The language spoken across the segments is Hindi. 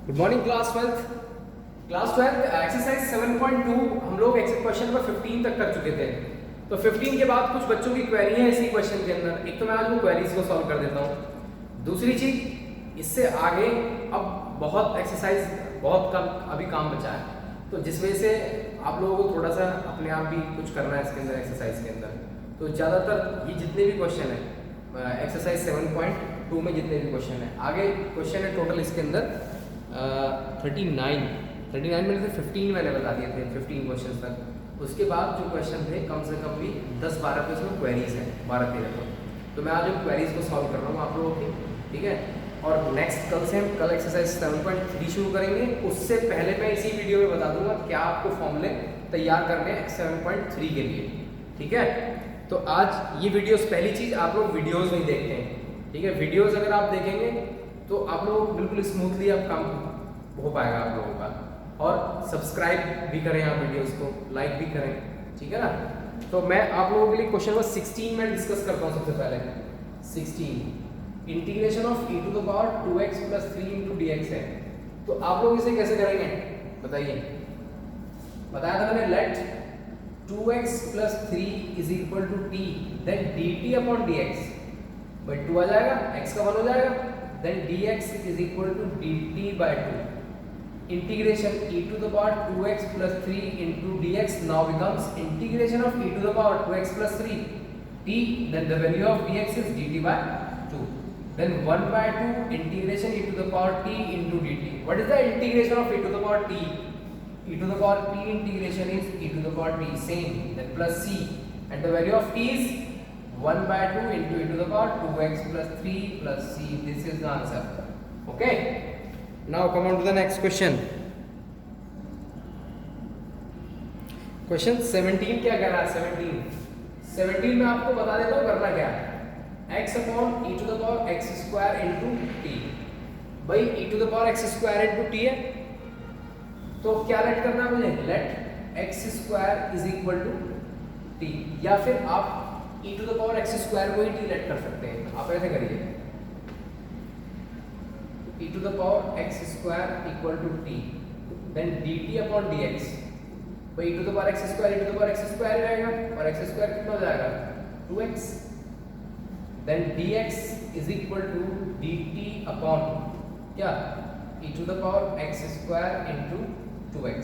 Good morning class twelfth exercise 7.2 हम लोग क्वेश्चन नंबर 15 तक कर चुके थे। तो 15 के बाद कुछ बच्चों की क्वेरी है इसी क्वेश्चन के अंदर। एक तो मैं आज वो क्वेरीज को सॉल्व कर देता हूँ। दूसरी चीज इससे आगे अब बहुत एक्सरसाइज बहुत कम अभी काम बचा है, तो जिस वजह से आप लोगों को थोड़ा सा अपने आप भी कुछ करना है इसके अंदर एक्सरसाइज के अंदर। तो ज़्यादातर ये जितने भी क्वेश्चन है एक्सरसाइज 7.2 में जितने भी क्वेश्चन है, आगे क्वेश्चन है टोटल इसके अंदर 39 में से 15 मैंने बता दिए थे, 15 क्वेश्चन तक। उसके बाद जो क्वेश्चन थे कम से कम भी 10-12 पे उसमें क्वेरीज हैं, 12-13 तो मैं आज उन क्वेरीज को सॉल्व कर रहा हूँ आप लोगों की, ठीक है। और नेक्स्ट कल से हम कल एक्सरसाइज 7.3 शुरू करेंगे। उससे पहले मैं इसी वीडियो में बता दूंगा क्या आपको फॉर्मूले तैयार करने हैं 7.3 के लिए, ठीक है। तो आज ये वीडियोस, पहली चीज़ आप लोग वीडियोस नहीं देखते हैं, ठीक है। वीडियोस अगर आप देखेंगे तो आप लोग बिल्कुल स्मूथली अब काम हो पाएगा आप लोगों का। और सब्सक्राइब भी करें आप वीडियोस को, लाइक भी करें, ठीक है ना। तो मैं आप लोगों के लिए क्वेश्चन नंबर 16 में डिस्कस करता हूँ। सबसे पहले 16 integration of e to the power 2x plus 3 into dx है। तो आप लोग इसे कैसे करेंगे बताइए। बताया था मैंने, let 2x plus 3 is equal to t then dt upon dx। भाई 2 आ जाएगा, x का 1 हो जाएगा, then dx is equal to dt by 2. Integration e to the power 2x plus 3 into dx now becomes integration of e to the power 2x plus 3 t, then the value of dx is dt by 2. Then 1 by 2 integration e to the power t into dt. What is the integration of e to the power t? E to the power p integration is e to the power t, same, then plus c, and the value of t is 1 by 2 into e to the power 2x plus 3 plus c. This is the answer. Okay. Now come on to the next question. Question 17 क्या कह रहा है? 17 में आपको बता देता हूँ करना क्या है। x upon e to the power x square into t। भाई e to the power x square into t है, तो क्या लेट करना है मुझे? Let x square is equal to t, या फिर आप e to the power x square को ही t लेट कर सकते हैं। आप ऐसे करिए, e to the power x square equal to t then dt upon dx। भाई e to the power x square e to the power x square रहेगा, और x स्क्वायर कितना हो जाएगा? 2x। Then dx is equal to dt upon क्या? e to the power x square into 2x।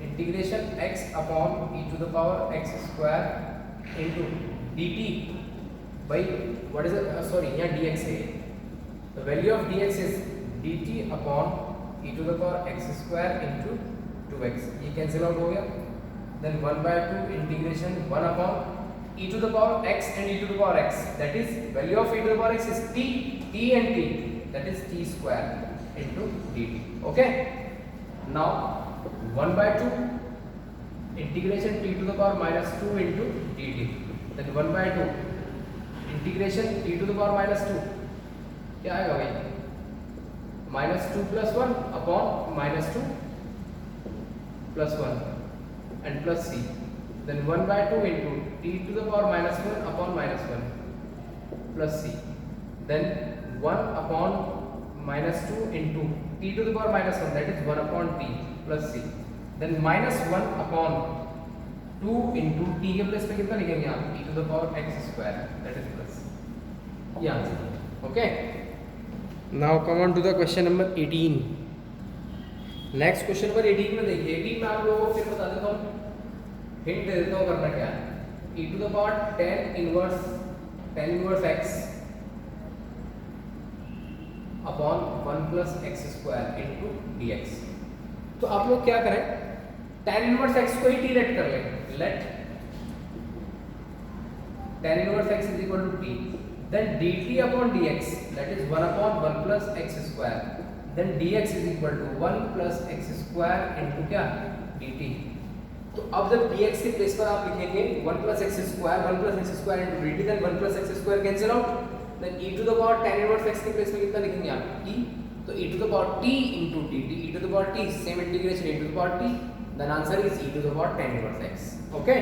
Integration x upon e to the power x square into dt by what is it? Sorry, यहाँ dx है। The value of dx is dt upon e to the power x square into 2x। ये cancel out हो गया। Then 1 by 2 integration 1 upon e to the power x and e to the power x, that is value of e to the power x is t and t, that is t square into dt. Okay. Now 1 by 2 integration t to the power minus 2 into dt, then 1 by 2 integration e to the power minus 2 क्या आएगा भाई? Minus 2 plus 1 upon minus 2 plus 1 and plus c, then 1 by 2 into t to the power minus 1 upon minus 1 plus c, then 1 upon minus 2 into t to the power minus 1, that is 1 upon t plus c, then minus 1 upon 2 into T के प्लेस पे कितना लिखेंगे आप? e to the power x square, that is plus, ये answer. Okay. Now come on to the question number 18। Next question number 18 में देखिए, 18 में आप लोगों को फिर बता देता हूँ, हिंट दे देता हूँ करना क्या है। e to the power tan inverse x upon 1 plus x square into dx। तो आप लोग क्या करें, tan इनवर्स x को ही t लेट कर लें। Let tan inverse x is equal to t, then dt upon dx, that is 1 upon 1 plus x square, then dx is equal to 1 plus x square into क्या? dt। तो अब जब dx के प्लेस पर आप लिखेंगे 1 plus x square, 1 plus x square into dt, then 1 plus x square cancel out, then e to the power tan inverse x के प्लेस में कितना लिखेंगे आप? t। तो e to the power t into dt, e to the power t, same integration e to the power t, then answer is e to the power tan inverse x. Okay.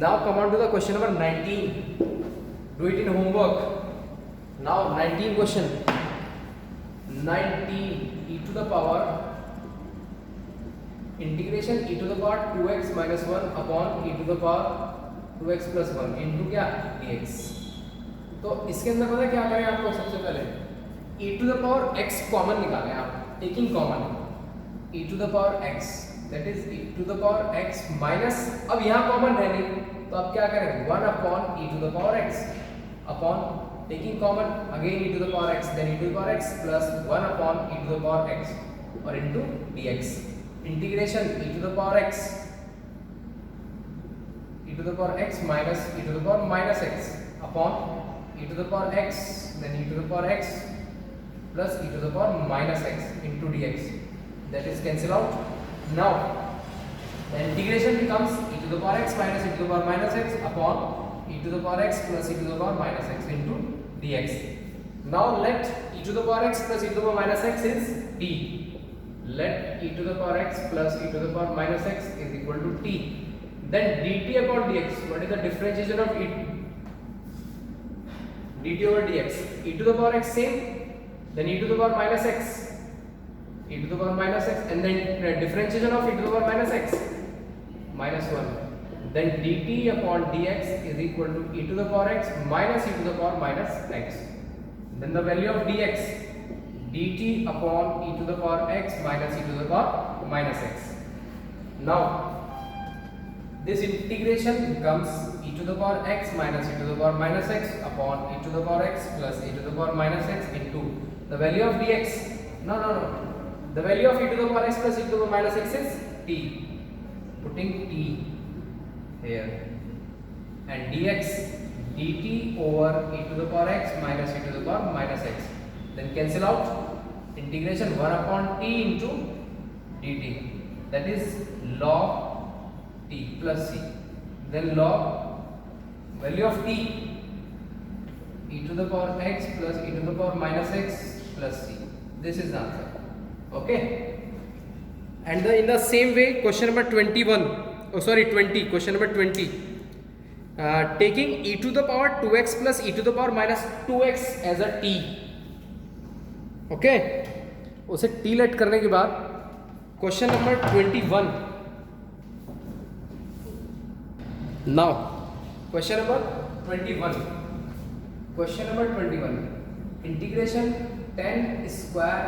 Now come on to the question number 19. Do it in homework. Now 19 question. 19 e to to the power integration e to the power 2x minus 1 upon e to the power 2x plus 1 into क्या dx। तो इसके अंदर पता क्या करें आप लोग, सबसे पहले e to the power x common निकालें आप, taking common e to the power x, that is e to the power x minus, अब यहाँ कॉमन है नहीं तो आप क्या करें 1 upon e to the power x upon taking common again e to the power x, then e to the power x plus 1 upon e to the power x और into dx। Integration e to the power x minus e to the power minus x upon e to the power x, then e to the power x plus e to the power minus x into dx, that is cancel out. Now the integration becomes e to the power x minus e to the power minus x upon e to the power x plus e to the power minus x into dx. Now let e to the power x plus e to the power minus x is t. Let e to the power x plus e to the power minus x is equal to t. Then dt upon dx, what is the differentiation of e? dt over dx, e to the power x same, then e to the power minus x, e to the power minus x, and then differentiation of e to the power minus x minus 1, then dt upon dx is equal to e to the power x minus e to the power minus x. Then the value of dx, dt upon e to the power x minus e to the power minus x. Now this integration becomes e to the power x minus e to the power minus x upon e to the power x plus e to the power minus x into the value of dx. No, the value of e to the power x plus e to the power minus x is t, putting t here, and dx dt over e to the power x minus e to the power minus x, then cancel out, integration 1 upon t into dt, that is log t plus c, then log value of t e to the power x plus e to the power minus x plus c. This is the answer. Okay, and in the same way question number 20, question number 20, taking e to the power 2x plus e to the power minus 2x as a t. Okay, उसे t लेट करने के बाद question number 21, now question number 21, integration tan square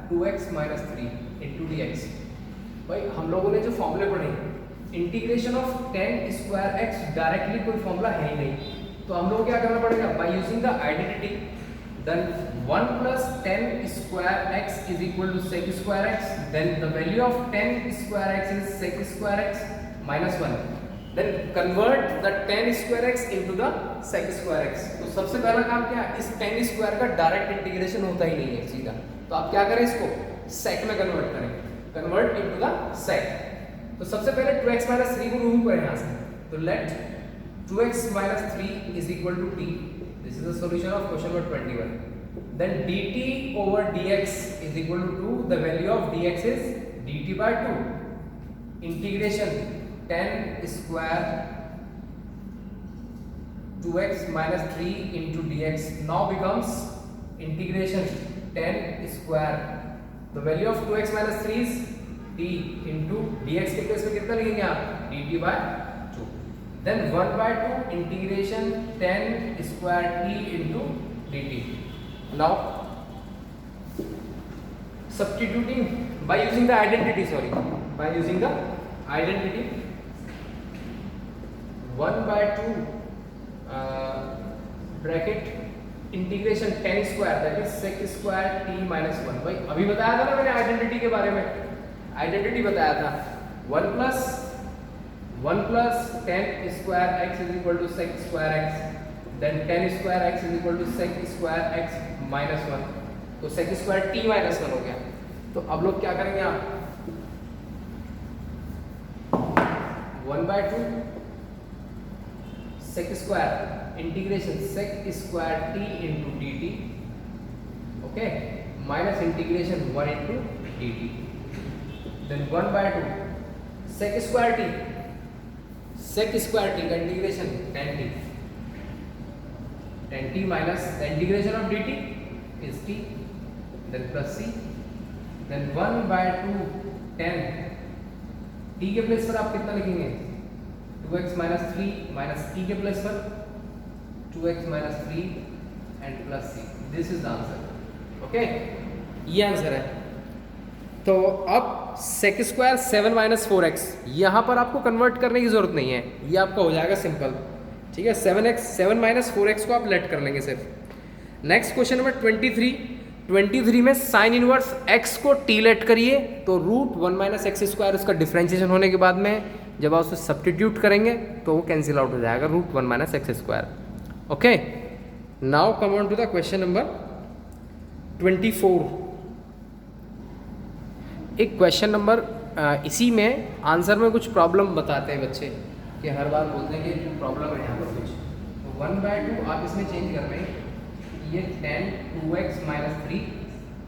2x minus 3 into dx। भाई हम लोगों ने जो फॉर्मूले पढ़े, integration of tan square x directly कोई फॉर्मूला है ही नहीं, तो हम लोग क्या करना पड़ेगा, by using the identity, then 1 plus tan square x is equal to sec square x, then the value of tan square x is sec square x minus 1, then convert the tan square x into the sec square x। तो सबसे पहला काम क्या है, इस tan स्क्वायर का डायरेक्ट इंटीग्रेशन होता ही नहीं है सीधा, तो आप क्या करें, इसको sec में कन्वर्ट करें, कन्वर्ट इनटू द sec। तो सबसे पहले 2x minus 3 को रिमूव करें यहाँ से, तो let 2x minus 3 is equal to t, this is the solution of question number 21, then dt over dx is equal to 2, the value of dx is dt by 2, integration tan square 2x minus 3 into dx now becomes integration tan square, the value of 2x minus 3 is t into dx के प्लेस में कितना लिखेंगे आप, dt by 2, then 1 by 2 integration tan square t into dt। now substituting by using the identity, by using the identity, 1 by 2 bracket integration tan square that is sec square t minus 1। भाई अभी बताया था ना मैंने आइडेंटिटी के बारे में, आइडेंटिटी बताया था 1 plus tan square x is equal to sec square x, then tan square x is equal to sec square x minus 1, तो sec स्क्वायर t minus 1 हो गया। तो अब लोग क्या करेंगे आप, 1 by 2 sec square integration sec square t into dt, okay, minus integration 1 into dt, then 1 by 2 sec square t का integration tan t minus the integration of dt is t, then plus c, then 1/2 10 t के प्लेस पर आप कितना लिखेंगे 2x minus 3 minus t के प्लेस पर 2x minus 3 and plus c. This is the answer. Okay, ये आंसर है. तो अब sec स्क्वायर 7 माइनस 4x यहाँ पर आपको कन्वर्ट करने की जरूरत नहीं है, ये आपका हो जाएगा सिंपल. ठीक है, 7 माइनस 4x को आप लेट कर लेंगे सिर्फ. नेक्स्ट क्वेश्चन नंबर 23 में साइन इनवर्स x को t लेट करिए तो रूट 1 माइनस एक्स स्क्वायर उसका डिफरेंशिएशन होने के बाद में जब आप उसे सब्स्टिट्यूट करेंगे तो वो कैंसिल आउट हो जाएगा root 1 minus x square. Okay, now come on to the question number 24. एक क्वेश्चन नंबर इसी में आंसर में कुछ प्रॉब्लम बताते हैं बच्चे कि हर बार बोलते हैं कि प्रॉब्लम है यहाँ पर कुछ. तो 1/2 आप इसमें चेंज कर रहे हैं, ये 10 2x माइनस 3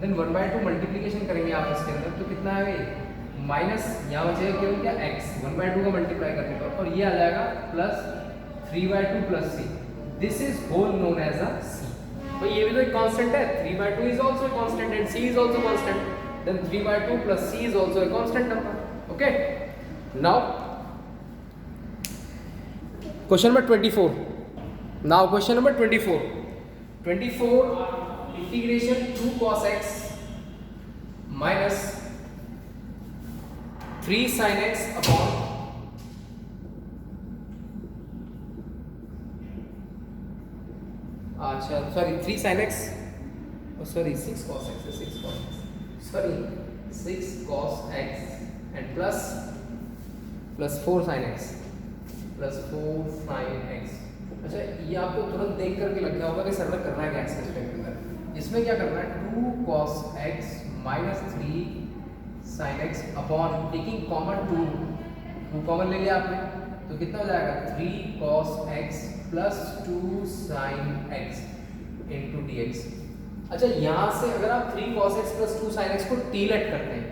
देन 1/2 मल्टीप्लीकेशन करेंगे आप इसके अंदर तो कितना है माइनस यहाँ बचेगा केवल क्या x 1/2 का मल्टीप्लाई करने पर और ये आ जाएगा plus 3/2 plus c. This is whole known as a c. तो ये भी तो एक कांस्टेंट है, 3/2 is also a constant and c is also constant. Then 3/2 plus c is also a constant number. Okay. Now question number 24. Now question number 24. 24 integration 2 cos x minus 3 sin x upon अच्छा sorry 3 sin x sorry 6 cos x 6 cos x sorry 6 cos x and plus 4 sin x plus 4 sin x. अच्छा, ये आपको तुरंत देख करके लग गया होगा कि सर करना है क्या इसके रिस्पेक्ट के अंदर. इसमें क्या करना है 2 cos x minus 3 sin x upon taking common 2 common ले लिया आपने तो कितना हो जाएगा 3 cos x plus 2 sin x into dx. अच्छा, यहाँ से अगर आप 3 cos x plus 2 sin x को t लेट करते हैं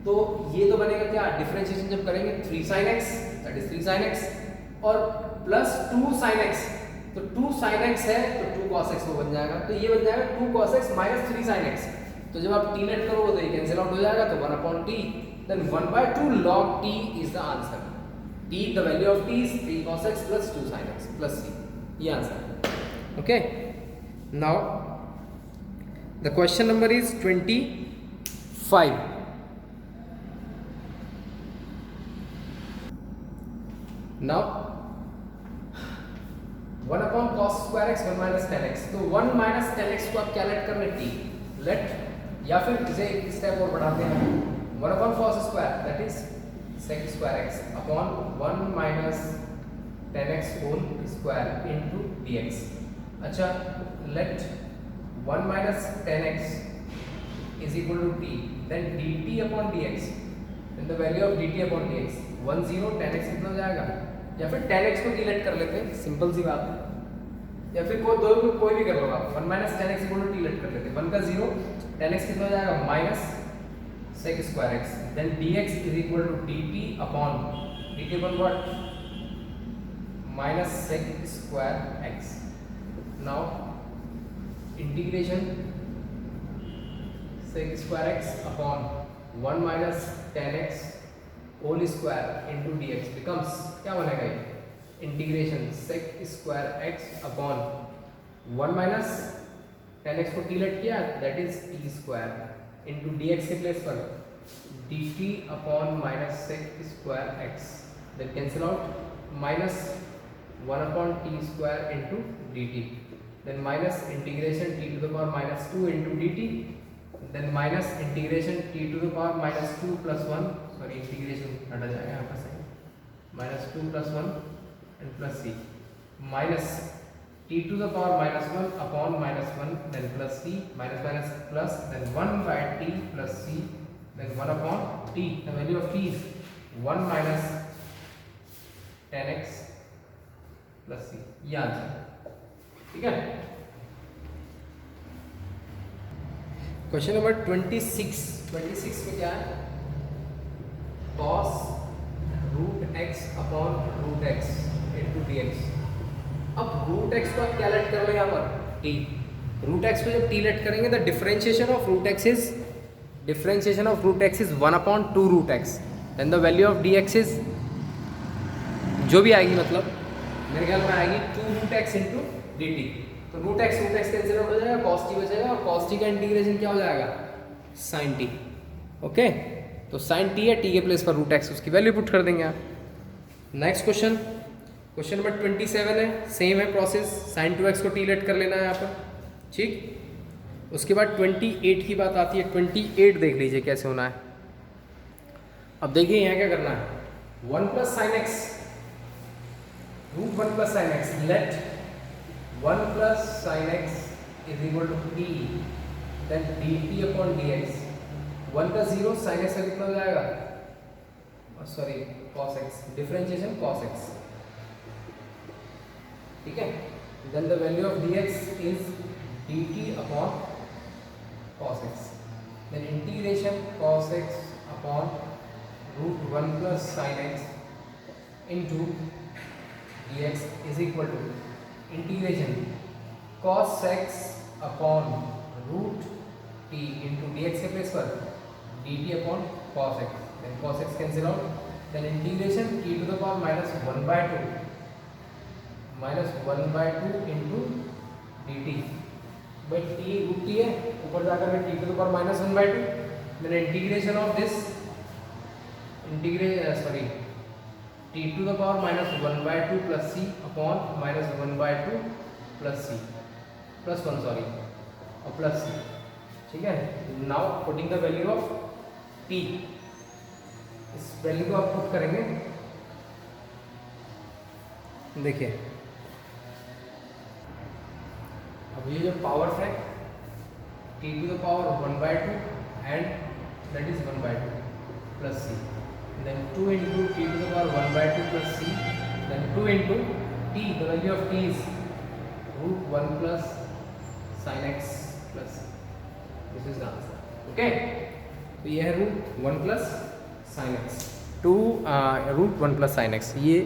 तो ये तो बनेगा क्या डिफरेंशिएशन जब करेंगे 3 sin x that is 3 sin x और प्लस 2 sin x तो 2 sin x है तो 2 cos x वो बन जाएगा तो ये बन जाएगा 2 cos x minus 3 sin x. तो जब आप t लेट करोगे तो ये कैंसिल आउट हो जाएगा तो 1 upon t then 1/2 log t is the answer. t the value of t is 3 cos x plus 2 sin x plus c. ये answer. Okay, now the question number is 25. now 1 upon cos square x 1 minus tan x तो 1 minus tan x को आप क्या लेट कर रहे हैं t लेट या फिर इसे एक स्टेप और बढ़ाते हैं 1 upon cos square that is sec square x upon 1 minus tan x whole square into dx. अच्छा, let 1 minus tan x is equal to t then dt upon dx then the value of dt upon dx 1 0 tan x कितना हो जाएगा या फिर tan x को डिलीट कर लेते हैं, सिंपल सी बात है या फिर कोई भी कर लो आप 1 minus tan x equal to delete कर लेते हैं 1 का 0 tan x कितना हो जाएगा minus sec square x then dx is equal to dt upon what minus sec square x. now integration sec square x upon 1 minus tan x whole square into dx becomes क्या बनेगा ये integration sec square x upon 1 minus tan x को t लेट किया that is t square into dx के प्लेस पर dt upon minus sec square x then cancel out minus 1 upon t square into dt then minus integration t to the power minus 2 into dt then minus integration t to the power minus 2 plus 1 sorry integration हटा जाएगा यहाँ पर से minus 2 plus 1 and plus c minus t to the power minus 1 upon minus 1 then plus c minus minus plus then 1 by t plus c then 1 upon t the value of t is 1 minus tan x plus c. ये आंसर. ठीक है. क्वेश्चन नंबर 26 में क्या है cos root x upon root x into dx. अब रूट x को आप क्या लेट कर लो यहाँ पर t. रूट x को जब t लेट करेंगे the differentiation of root x is differentiation of root x is 1/2 root x, then the value of d x is जो भी आएगी, मतलब मेरे ख्याल में आएगी 2 root x into d t. तो रूट एक्स कैंसिल आउट हो जाएगा, कॉस टी बचेगा, और कॉस टी का इंटीग्रेशन क्या हो जाएगा, साइन टी। ओके, तो साइन टी है, टी के प्लेस पर रूट एक्स, उसकी वैल्यू पुट कर देंगे आप। नेक्स्ट क्वेश्चन, क्वेश्चन नंबर 27 है, सेम है प्रोसेस, साइन 2x को टी लेट कर लेना है यहाँ पर, ठीक। उसके बाद 28 की बात आती है, 28 देख लीजिए कैसे होना है। अब देखिए यहाँ क्या करना है, 1 plus sine x, root 1 plus sine x, let 1 plus sine x is equal to t, then d t upon d x. 1 का 0, साइन एक्स का कितना हो जाएगा, sorry cos x, differentiation cos x, ठीक है। Then the value of d x is d t upon cos x, then integration cos x upon root 1 plus sine x into d x is equal to integration cos x upon root t into d x के प्लेस पर d t upon cos x, then cos x cancel out, then integration e to the power -1/2 into d t, भाई टी रूट टी है, ऊपर जाकर में t to the power -1/2, then integration of this t to the power -1/2 plus c upon -1/2 plus c plus 1 sorry और प्लस सी, ठीक है। Now putting the value of T, इस वैल्यू को आप पुट करेंगे, देखिए अब ये जो पावर है t to the power 1/2 and that is 1/2 plus c, then 2 into t to the power 1/2 plus c, then 2 into t, the value of t is root 1 plus sine x plus, this is the answer. Okay, तो ये है root 1 plus sine x to root 1 plus sine x, ये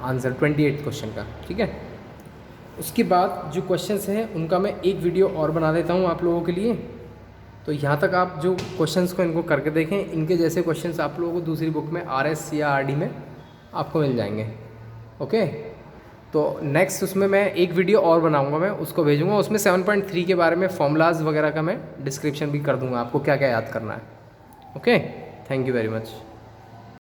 आंसर 28 क्वेश्चन का, ठीक है। उसके बाद जो क्वेश्चंस हैं उनका मैं एक वीडियो और बना देता हूँ आप लोगों के लिए, तो यहाँ तक आप जो क्वेश्चंस को इनको करके देखें, इनके जैसे क्वेश्चंस आप लोगों को दूसरी बुक में RS या RD में आपको मिल जाएंगे। ओके, तो नेक्स्ट उसमें मैं एक वीडियो और बनाऊंगा, मैं उसको भेजूंगा, उसमें 7.3 के बारे में फॉर्मूलाज वगैरह का मैं डिस्क्रिप्शन भी कर दूंगा आपको क्या क्या याद करना है। Okay, thank you very much.